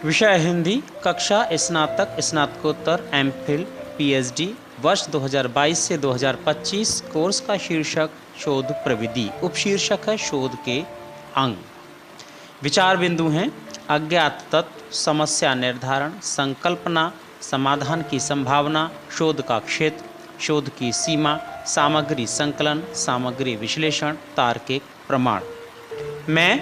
विषय हिंदी, कक्षा स्नातक, स्नातकोत्तर, एमफिल, पीएचडी, वर्ष 2022 से 2025। कोर्स का शीर्षक शोध प्रविधि, उपशीर्षक है शोध के अंग। विचार बिंदु हैं अज्ञात तत्व, समस्या निर्धारण, संकल्पना, समाधान की संभावना, शोध का क्षेत्र, शोध की सीमा, सामग्री संकलन, सामग्री विश्लेषण, तार्किक प्रमाण। मैं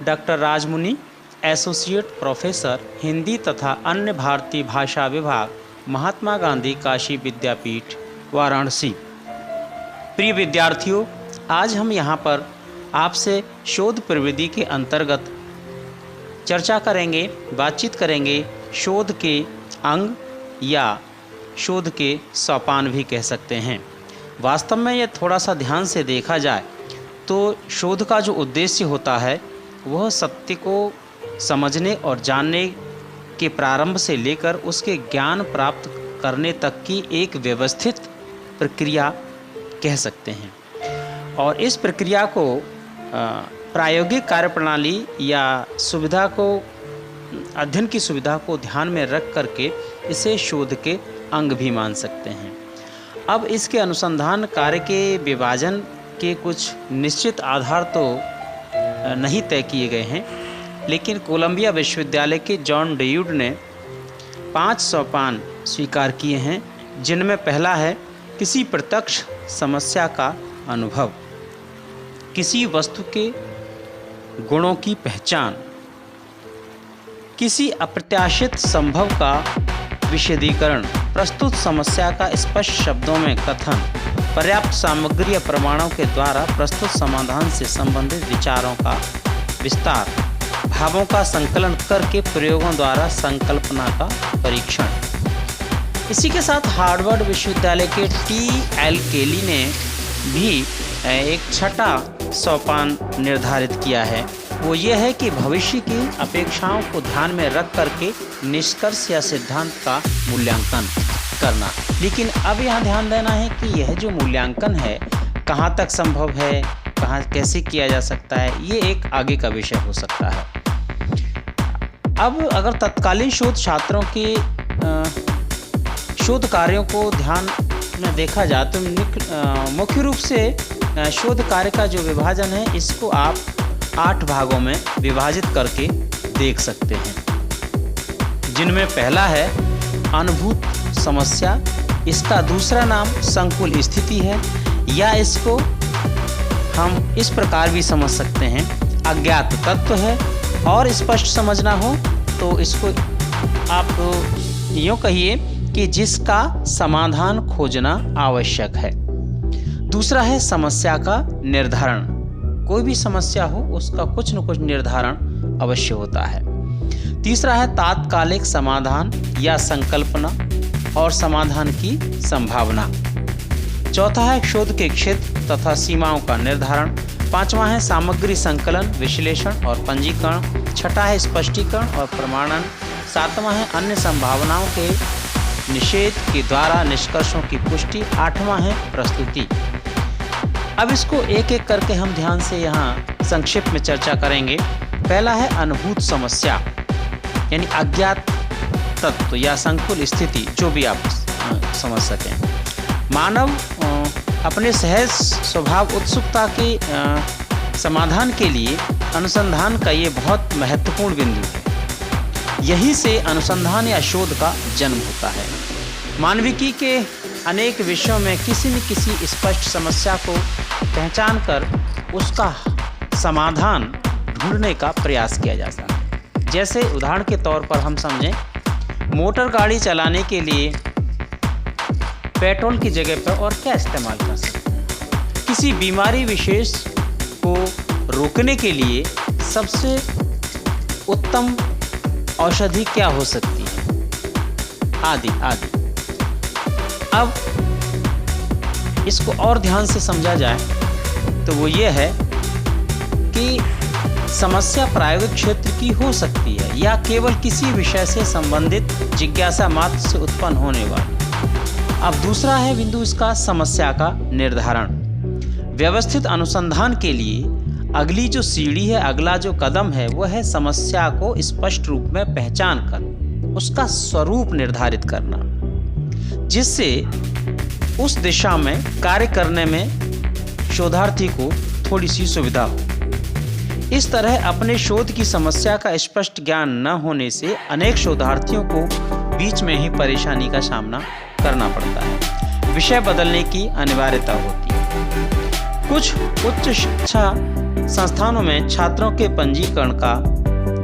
doctor Rajmuni, associate professor Hindi तथा अन्य भारतीय भाषा विभाग, महात्मा गांधी काशी विद्यापीठ, वाराणसी। प्रिय विद्यार्थियों, आज हम यहाँ पर आपसे शोध प्रविधि के अंतर्गत चर्चा करेंगे, बातचीत करेंगे शोध के अंग या शोध के सोपान भी कह सकते हैं। वास्तव में ये थोड़ा सा ध्यान से देखा जाए तो शोध का जो उद्देश्य होता है वह सत्य को समझने और जानने के प्रारंभ से लेकर उसके ज्ञान प्राप्त करने तक की एक व्यवस्थित प्रक्रिया कह सकते हैं। और इस प्रक्रिया को प्रायोगिक कार्यप्रणाली या सुविधा को, अध्ययन की सुविधा को ध्यान में रख करके इसे शोध के अंग भी मान सकते हैं। अब इसके अनुसंधान कार्य के विभाजन के कुछ निश्चित आधार तो नहीं तय किए गए हैं, लेकिन कोलंबिया विश्वविद्यालय के जॉन ड्यूड ने 5 सोपान स्वीकार किए हैं, जिनमें पहला है किसी प्रत्यक्ष समस्या का अनुभव, किसी वस्तु के गुणों की पहचान, किसी अप्रत्याशित संभव का विशदीकरण, प्रस्तुत समस्या का स्पष्ट शब्दों में कथन, पर्याप्त सामग्री या प्रमाणों के द्वारा प्रस्तुत समाधान से संबंधित विचारों का विस्तार, भावों का संकलन करके प्रयोगों द्वारा संकल्पना का परीक्षण। इसी के साथ हार्वर्ड विश्वविद्यालय के टी.एल. केली ने भी एक छठा सोपान निर्धारित किया है। वो ये है कि भविष्य की अपेक्षाओं को ध्यान में रख करके निष्कर्ष या सिद्धांत का मूल्यांकन करना। लेकिन अब यहाँ ध्यान देना है कि यह जो मूल्यांकन है कहाँ तक संभव है, कहाँ कैसे किया जा सकता है, ये एक आगे का विषय हो सकता है। अब अगर तत्कालीन शोध छात्रों के शोध कार्यों को ध्यान में देखा जाए तो मुख्य रूप से शोध कार्य का जो विभाजन है इसको आप 8 भागों में विभाजित करके देख सकते हैं, जिनमें पहला है अनुभूत समस्या। इसका दूसरा नाम संकुल स्थिति है, या इसको हम इस प्रकार भी समझ सकते हैं अज्ञात तत्व है। और स्पष्ट समझना हो तो इसको आप यूँ कहिए कि जिसका समाधान खोजना आवश्यक है। दूसरा है समस्या का निर्धारण, कोई भी समस्या हो उसका कुछ न कुछ निर्धारण अवश्य होता है। तीसरा है तात्कालिक समाधान या संकल्पना और समाधान की संभावना। चौथा है शोध के क्षेत्र तथा सीमाओं का निर्धारण। पांचवा है सामग्री संकलन, विश्लेषण और पंजीकरण। छठा है स्पष्टीकरण और प्रमाणन। सातवां है अन्य संभावनाओं के निषेध के द्वारा निष्कर्षों की पुष्टि। आठवां है प्रस्तुति। अब इसको एक एक करके हम ध्यान से यहाँ संक्षिप्त में चर्चा करेंगे। पहला है अनुभूत समस्या, यानी अज्ञात तत्व या संकुल स्थिति, जो भी आप समझ सकें। मानव अपने सहज स्वभाव उत्सुकता के समाधान के लिए अनुसंधान का ये बहुत महत्वपूर्ण बिंदु है। यहीं से अनुसंधान या शोध का जन्म होता है। मानविकी के अनेक विषयों में किसी न किसी स्पष्ट समस्या को पहचान कर उसका समाधान ढूंढने का प्रयास किया जाता है। जैसे उदाहरण के तौर पर हम समझें, मोटर गाड़ी चलाने के लिए पेट्रोल की जगह पर और क्या इस्तेमाल कर सकते हैं, किसी बीमारी विशेष को रोकने के लिए सबसे उत्तम औषधि क्या हो सकती है, आदि आदि। अब इसको और ध्यान से समझा जाए तो वो ये है कि समस्या प्रायोगिक क्षेत्र की हो सकती है या केवल किसी विषय से संबंधित जिज्ञासा मात्र से उत्पन्न होने वाली। अब दूसरा है बिंदु इसका समस्या का निर्धारण। व्यवस्थित अनुसंधान के लिए अगली जो सीढ़ी है, अगला जो कदम है, वह है समस्या को स्पष्ट रूप में पहचान कर उसका स्वरूप निर्धारित करना, जिससे उस दिशा में कार्य करने में शोधार्थी को थोड़ी सी सुविधा हो। इस तरह अपने शोध की समस्या का स्पष्ट ज्ञान न होने से अनेक शोधार्थियों को बीच में ही परेशानी का सामना करना पड़ता है, विषय बदलने की अनिवार्यता होती है। कुछ उच्च शिक्षा संस्थानों में छात्रों के पंजीकरण का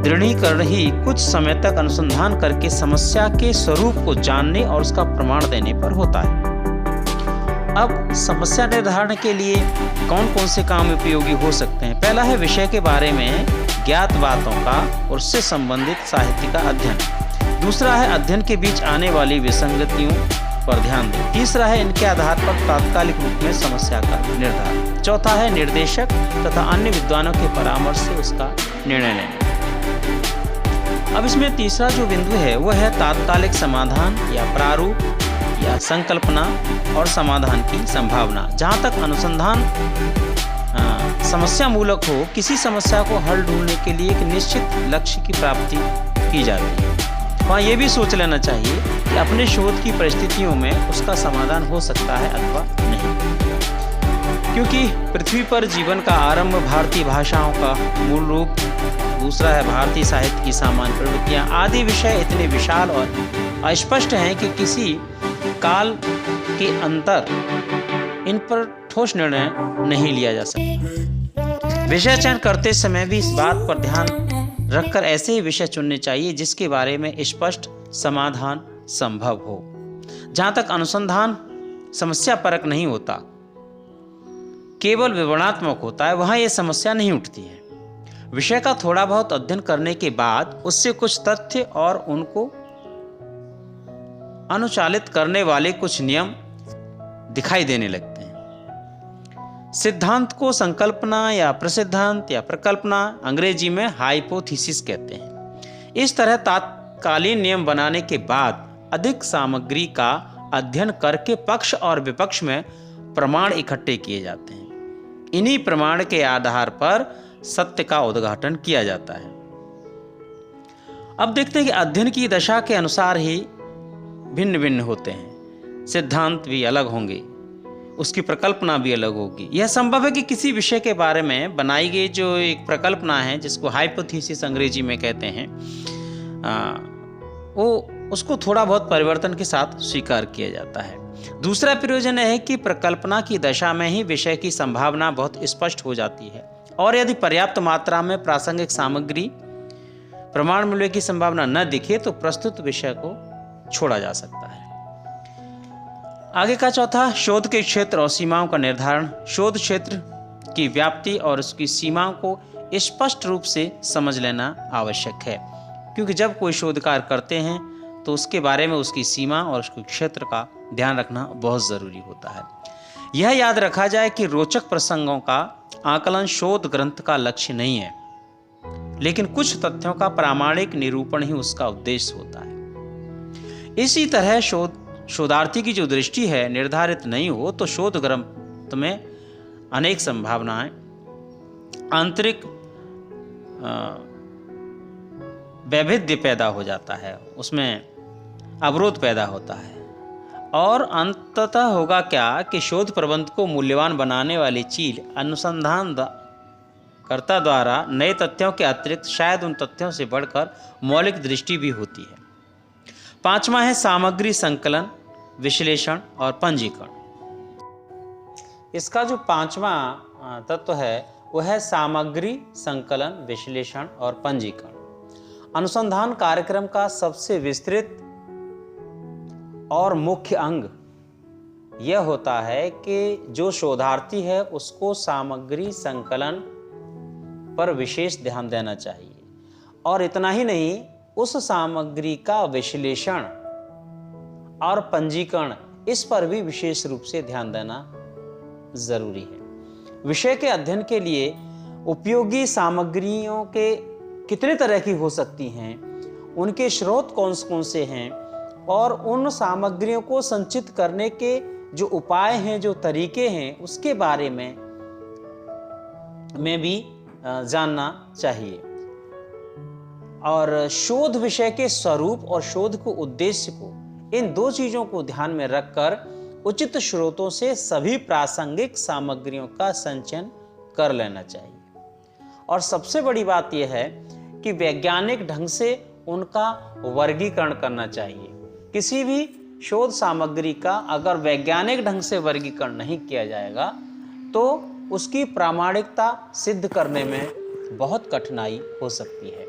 दृढ़ीकरण ही कुछ समय तक अनुसंधान करके समस्या के स्वरूप को जानने और उसका प्रमाण देने पर होता है। अब समस्या निर्धारण के लिए कौन कौन से काम उपयोगी हो सकते हैं? पहला है विषय के बारे में ज्ञात बातों का और उससे संबंधित साहित्य का अध्ययन। दूसरा है अध्ययन के बीच आने वाली विसंगतियों पर ध्यान दें। तीसरा है इनके आधार पर तात्कालिक रूप में समस्या का निर्धारण। चौथा है निर्देशक तथा अन्य विद्वानों के परामर्श से उसका निर्णय लेना। अब इसमें तीसरा जो बिंदु है वह है तात्कालिक समाधान या प्रारूप या संकल्पना और समाधान की संभावना। जहाँ तक अनुसंधान समस्या मूलक हो, किसी समस्या को हल ढूंढने के लिए एक निश्चित लक्ष्य की प्राप्ति की जाती है, वहाँ ये भी सोच लेना चाहिए कि अपने शोध की परिस्थितियों में उसका समाधान हो सकता है अथवा नहीं। क्योंकि पृथ्वी पर जीवन का आरंभ भारतीय भाषाओं का मूल रूप, दूसरा है भारतीय साहित्य की सामान्य प्रवृत्तियाँ आदि विषय इतने विशाल और अस्पष्ट हैं कि किसी काल के अंतर इन पर ठोस निर्णय नहीं लिया जा सकता। विषय चयन करते समय भी इस बात पर ध्यान रखकर ऐसे ही विषय चुनने चाहिए जिसके बारे में स्पष्ट समाधान संभव हो। जहाँ तक अनुसंधान समस्या परक नहीं होता, केवल विवरणात्मक होता है, वहाँ ये समस्या नहीं उठती है। विषय का थोड़ा बहुत अध्ययन करने के बाद उससे कुछ तथ्य और उनको अनुचालित करने वाले कुछ नियम दिखाई देने लगते हैं। सिद्धांत को संकल्पना या प्रसिद्धांत या प्रकल्पना अंग्रेजी में हाइपोथेसिस कहते हैं। इस तरह तात्कालीन नियम बनाने के बाद अधिक सामग्री का अध्ययन करके पक्ष और विपक्ष में प्रमाण इकट्ठे किए जाते हैं। इन्हीं प्रमाण के आधार पर सत्य का उद्घाटन किया जाता है। अब देखते हैं कि अध्ययन की दशा के अनुसार ही भिन्न भिन्न होते हैं। सिद्धांत भी अलग होंगे, उसकी प्रकल्पना भी अलग होगी। यह संभव है कि किसी विषय के बारे में बनाई गई जो एक प्रकल्पना है, जिसको हाइपोथेसिस अंग्रेजी में कहते हैं, वो उसको थोड़ा बहुत परिवर्तन के साथ स्वीकार किया जाता है। दूसरा प्रयोजन है कि प्रकल्पना की दशा में ही विषय की संभावना बहुत स्पष्ट हो जाती है और यदि पर्याप्त मात्रा में प्रासंगिक सामग्री प्रमाण मिलने की संभावना न दिखे तो प्रस्तुत विषय को छोड़ा जा सकता है। आगे का चौथा, शोध के क्षेत्र और सीमाओं का निर्धारण। शोध क्षेत्र की व्याप्ति और उसकी सीमाओं को स्पष्ट रूप से समझ लेना आवश्यक है, क्योंकि जब कोई शोध कार्य करते हैं तो उसके बारे में उसकी सीमा और उसके क्षेत्र का ध्यान रखना बहुत जरूरी होता है। यह याद रखा जाए कि रोचक प्रसंगों का आकलन शोध ग्रंथ का लक्ष्य नहीं है, लेकिन कुछ तथ्यों का प्रामाणिक निरूपण ही उसका उद्देश्य होता है। इसी तरह शोधार्थी की जो दृष्टि है निर्धारित नहीं हो तो शोध ग्रंथ में अनेक संभावनाएं, आंतरिक वैविध्य पैदा हो जाता है, उसमें अवरोध पैदा होता है और अंततः होगा क्या कि शोध प्रबंध को मूल्यवान बनाने वाली चीज अनुसंधानकर्ता द्वारा नए तथ्यों के अतिरिक्त शायद उन तथ्यों से बढ़कर मौलिक दृष्टि भी होती है। पांचवा है सामग्री संकलन, विश्लेषण और पंजीकरण। इसका जो पांचवा तत्व है वह है सामग्री संकलन, विश्लेषण और पंजीकरण। अनुसंधान कार्यक्रम का सबसे विस्तृत और मुख्य अंग यह होता है कि जो शोधार्थी है उसको सामग्री संकलन पर विशेष ध्यान देना चाहिए और इतना ही नहीं, उस सामग्री का विश्लेषण और पंजीकरण इस पर भी विशेष रूप से ध्यान देना जरूरी है। विषय के अध्ययन के लिए उपयोगी सामग्रियों के कितने तरह की हो सकती हैं, उनके स्रोत कौन कौन से हैं और उन सामग्रियों को संचित करने के जो उपाय हैं, जो तरीके हैं, उसके बारे में भी जानना चाहिए। और शोध विषय के स्वरूप और शोध के उद्देश्य को, इन दो चीजों को ध्यान में रखकर उचित स्रोतों से सभी प्रासंगिक सामग्रियों का संचयन कर लेना चाहिए। और सबसे बड़ी बात यह है कि वैज्ञानिक ढंग से उनका वर्गीकरण करना चाहिए। किसी भी शोध सामग्री का अगर वैज्ञानिक ढंग से वर्गीकरण नहीं किया जाएगा तो उसकी प्रामाणिकता सिद्ध करने में बहुत कठिनाई हो सकती है।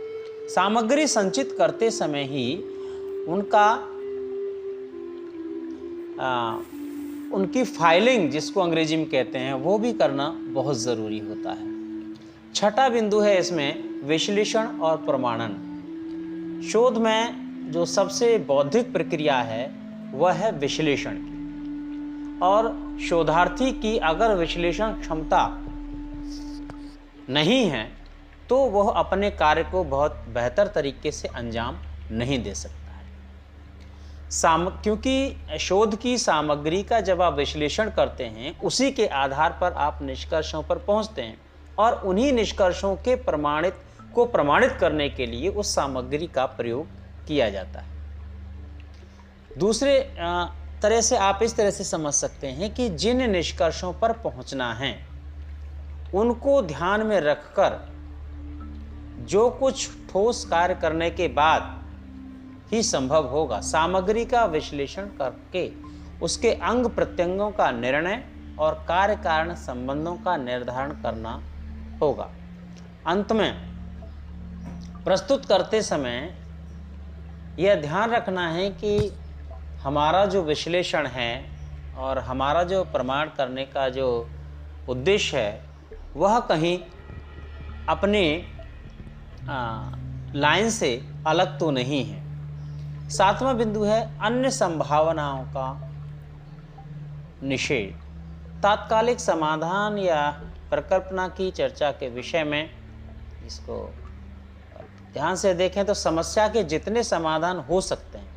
सामग्री संचित करते समय ही उनकी फाइलिंग, जिसको अंग्रेजी में कहते हैं, वो भी करना बहुत ज़रूरी होता है। छठा बिंदु है इसमें विश्लेषण और प्रमाणन। शोध में जो सबसे बौद्धिक प्रक्रिया है वह है विश्लेषण की, और शोधार्थी की अगर विश्लेषण क्षमता नहीं है तो वह अपने कार्य को बहुत बेहतर तरीके से अंजाम नहीं दे सकता है। क्योंकि शोध की सामग्री का जब आप विश्लेषण करते हैं उसी के आधार पर आप निष्कर्षों पर पहुंचते हैं, और उन्हीं निष्कर्षों के प्रमाणित करने के लिए उस सामग्री का प्रयोग किया जाता है। दूसरे तरह से आप इस तरह से समझ सकते हैं कि जिन निष्कर्षों पर पहुंचना है उनको ध्यान में रखकर जो कुछ ठोस कार्य करने के बाद ही संभव होगा, सामग्री का विश्लेषण करके उसके अंग प्रत्यंगों का निर्णय और कार्य कारण संबंधों का निर्धारण करना होगा। अंत में प्रस्तुत करते समय यह ध्यान रखना है कि हमारा जो विश्लेषण है और हमारा जो प्रमाण करने का जो उद्देश्य है वह कहीं अपने लाइन से अलग तो नहीं है। सातवां बिंदु है अन्य संभावनाओं का निषेध। तात्कालिक समाधान या परिकल्पना की चर्चा के विषय में इसको ध्यान से देखें तो समस्या के जितने समाधान हो सकते हैं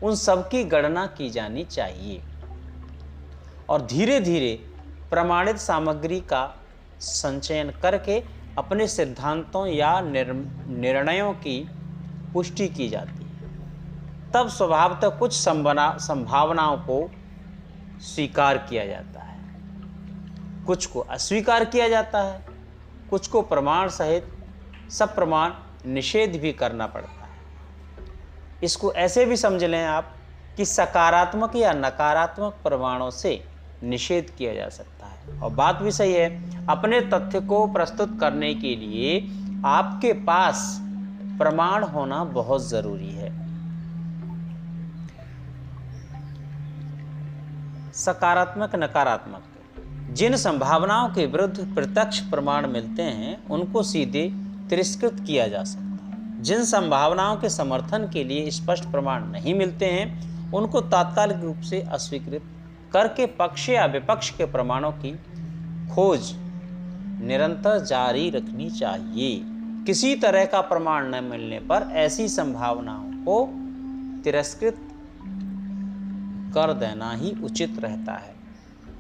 उन सब की गणना की जानी चाहिए, और धीरे धीरे प्रमाणित सामग्री का संचयन करके अपने सिद्धांतों या निर्णयों की पुष्टि की जाती है। तब स्वभावतः कुछ संभावनाओं को स्वीकार किया जाता है, कुछ को अस्वीकार किया जाता है, कुछ को प्रमाण सहित सब प्रमाण निषेध भी करना पड़ता है। इसको ऐसे भी समझ लें आप कि सकारात्मक या नकारात्मक प्रमाणों से निषेध किया जा सकता है। और बात भी सही है, अपने तथ्य को प्रस्तुत करने के लिए आपके पास प्रमाण होना बहुत जरूरी है। सकारात्मक नकारात्मक, जिन संभावनाओं के विरुद्ध प्रत्यक्ष प्रमाण मिलते हैं उनको सीधे तिरस्कृत किया जा सकता है। जिन संभावनाओं के समर्थन के लिए स्पष्ट प्रमाण नहीं मिलते हैं उनको तात्कालिक रूप से अस्वीकृत करके पक्ष या विपक्ष के प्रमाणों की खोज निरंतर जारी रखनी चाहिए। किसी तरह का प्रमाण न मिलने पर ऐसी संभावनाओं को तिरस्कृत कर देना ही उचित रहता है।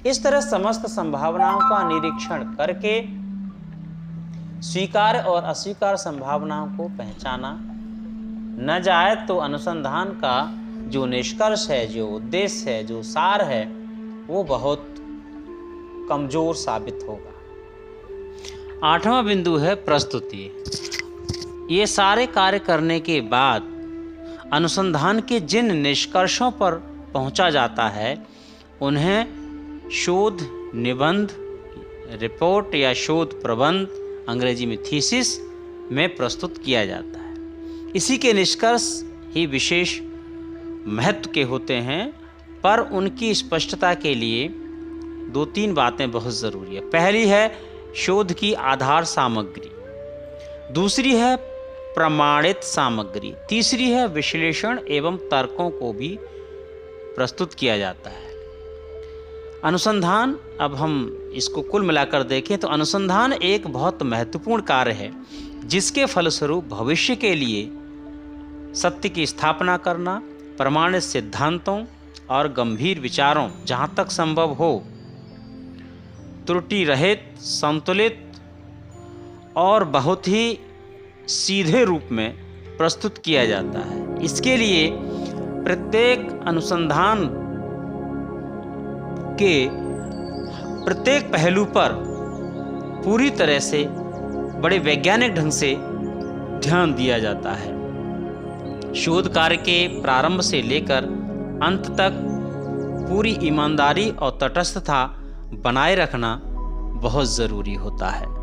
इस तरह समस्त संभावनाओं का निरीक्षण करके स्वीकार और अस्वीकार संभावनाओं को पहचाना न जाए तो अनुसंधान का जो निष्कर्ष है, जो उद्देश्य है, जो सार है, वो बहुत कमजोर साबित होगा। आठवां बिंदु है प्रस्तुति। ये सारे कार्य करने के बाद अनुसंधान के जिन निष्कर्षों पर पहुंचा जाता है उन्हें शोध निबंध, रिपोर्ट या शोध प्रबंध, अंग्रेजी में थीसिस में प्रस्तुत किया जाता है। इसी के निष्कर्ष ही विशेष महत्व के होते हैं, पर उनकी स्पष्टता के लिए दो तीन बातें बहुत ज़रूरी है। पहली है शोध की आधार सामग्री, दूसरी है प्रमाणित सामग्री, तीसरी है विश्लेषण एवं तर्कों को भी प्रस्तुत किया जाता है। अनुसंधान, अब हम इसको कुल मिलाकर देखें तो अनुसंधान एक बहुत महत्वपूर्ण कार्य है जिसके फलस्वरूप भविष्य के लिए सत्य की स्थापना करना, प्रमाणित सिद्धांतों और गंभीर विचारों, जहाँ तक संभव हो त्रुटि रहित, संतुलित और बहुत ही सीधे रूप में प्रस्तुत किया जाता है। इसके लिए प्रत्येक अनुसंधान के प्रत्येक पहलू पर पूरी तरह से बड़े वैज्ञानिक ढंग से ध्यान दिया जाता है। शोध कार्य के प्रारंभ से लेकर अंत तक पूरी ईमानदारी और तटस्थता बनाए रखना बहुत ज़रूरी होता है।